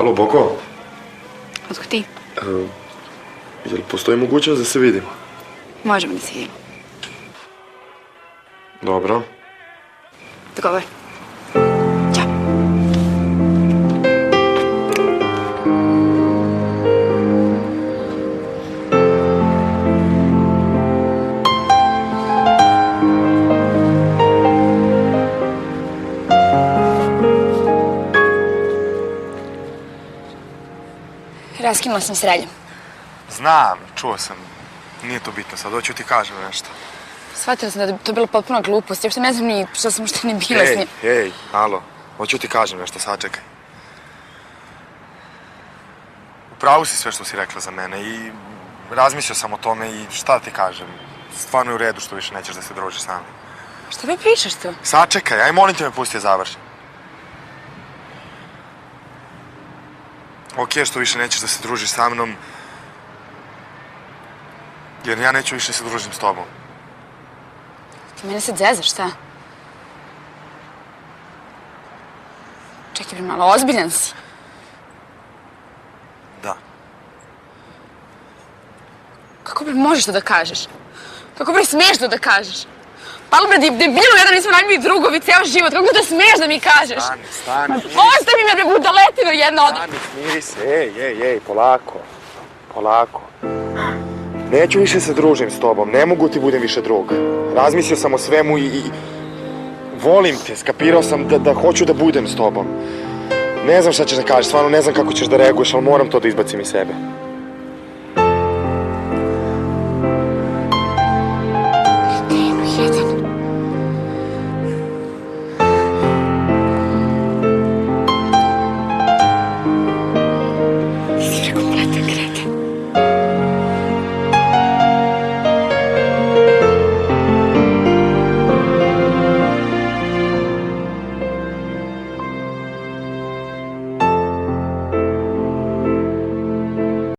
Alo, Boko? Otko ti? Jel postoji mogućnost da se vidimo? Možemo da se vidimo. Dobro. Dogovor. Ćao. Raskinula sam s Reljem. Znam, čuo sam. Nije to bitno sad, hoću ti kažem nešto. Shvatila sam da je to bilo potpuno glupost. Uopšte ne znam ni što sam uopšte ne bila s njim. Hej, alo, hoću ti kažem nešto, sačekaj. Upravo si sve što si rekla za mene i razmislio sam o tome i šta ti kažem. Stvarno je u redu što više nećeš da se družiš s nama. Šta mi pričaš to? Sačekaj, aj molim te me pusti da završim. Okej, što više nećeš da se družiš sa mnom, jer ja neću više da se družim s tobom. Ti mene sad zezaš, šta? Čekaj, bre, malo ozbiljan si. Da. Kako bre možeš to da kažeš? Kako bre smiješ to da kažeš? Palo bre, debilu, jedan nismo najbolji drugovi, ceo život, kako da smiješ da mi kažeš? Stani. Ostavi me bre, budaletino jedna od... Stani, smiri se, ej, polako. Neću više se družim s tobom, ne mogu ti budem više drug. Razmislio sam o svemu i volim te, skapirao sam da hoću da budem s tobom. Ne znam šta ćeš da kažeš, stvarno ne znam kako ćeš da reaguješ, ali moram to da izbacim iz sebe.